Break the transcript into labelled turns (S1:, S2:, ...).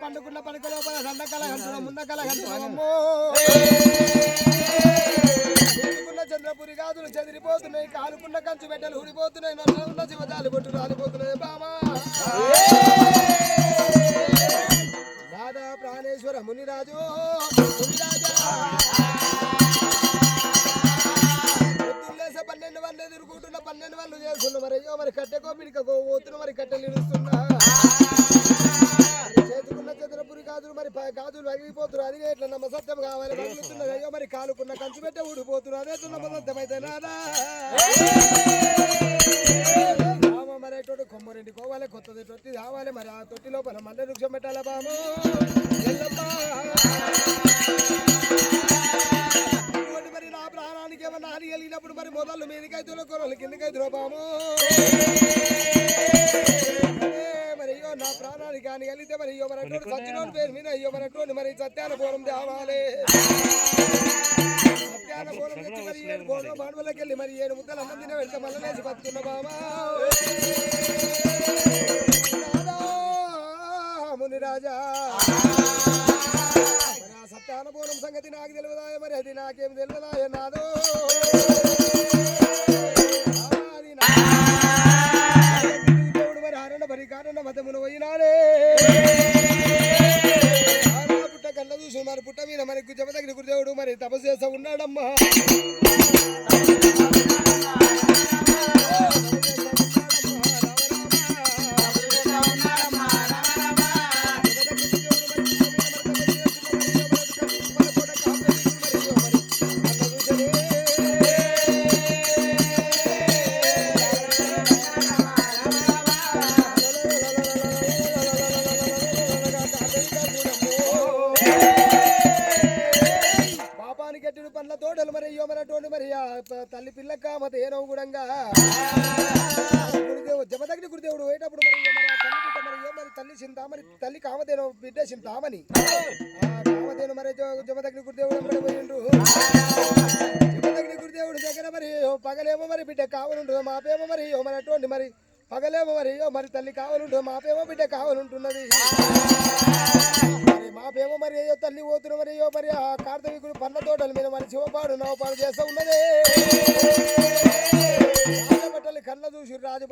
S1: పండుకున్న పడక లోపల సన్నకల కంటున్నాం ముందకల కంటున్నామమ్మో చంద్రపురి గాజులు చెదిరిపోతున్నాయి కాలుకున్న కంచు బిడ్డలు ఊడిపోతున్నాయి నన్న శివజాలి కొట్టు రాలిపోతున్నాయి బామా రాధా ప్రాణేశ్వర మునిరాజు మునిరాజా 12 వాళ్ళు ఎదుర్కొంటున్న 12 వాళ్ళు చేస్తున్నా మరి అయ్యో మరి కట్టెకో పిడికో పోతున్న మరి కట్టెలు ఇడుస్తున్నా చేతుకున్న చంద్రపురి గాజులు మరి గాజులు పగిలిపోతున్నారు అది ఎట్లా నమ్మ సత్యం కావాలి పగులుతున్నది అయ్యో మరి కాలుకున్న కంచు పెట్టే ఊడిపోతున్నారు అదే నమ్మ సత్యం అయితే నాదా మరి తోటి కొమ్మరెండి కోవాలి కొత్తది తొట్టి కావాలి మరి ఆ తొట్టి లోపల మల్లె వృక్షం పెట్టాలా బాము మరి నా ప్రాణానికి ఏమన్నా హాని కలిగినప్పుడు మరి మొదలు మీదికైతులో కొరలు కిందకైతులో బాము మరి అయ్యో నా ప్రాణానికి హాని కలిగితే మరి అయ్యో మరి అటువంటి సత్యనోని పేరు మీద అయ్యో మరి అటువంటి మరి సత్యాన పూర్వం తేవాలి సత్యాన పూర్వం తెచ్చి మరి 7 కోట్ల బాణువులకి వెళ్ళి మరి 7 ముద్దలు అన్నం తినే వెళ్తే మళ్ళీ వేసి బతుకున్న బామా మునిరాజా మరి ఆ సత్యాన పూర్వం సంగతి నాకు తెలియదా మరి అది నాకేం తెలియదా నాదో దేవుడు మరి హరణ మరి కారణ మతమును పోయినాడే పుట్ట కళ్ళ చూసి మరి పుట్ట మీద మరి జమదగిరి గురుదేవుడు మరి తపస్సు చేస్తా ఉన్నాడమ్మా తల్లి పిల్ల కామత ఏనో గుడంగా గురుదేవు జమదగ్ని గురుదేవుడు పోయేటప్పుడు మరి తల్లి బిడ్డ మరి తల్లి చింతా మరి తల్లి కామతేనో బిడ్డ చింతామని కామతేను మరి జమదగ్ని గురుదేవుడు పోయిండు జమదగ్ని గురుదేవుడు దగ్గర మరి పగలేమో మరి బిడ్డ కావాలంటుంది మాపేమో మరి అటువంటి మరి పగలేమో మరి తల్లి కావాలంటుంది మాపేమో బిడ్డ కావాలంటున్నది మరి మాపేమో మరి అయ్యో తల్లి పోతున్న మరి ఆ కార్తవీకుడు పండ్ల తోటల మీద మరి శివపాడు నవపాడు చేస్తూ ఉన్నదే బట్టలు కళ్ళ చూసి రాజు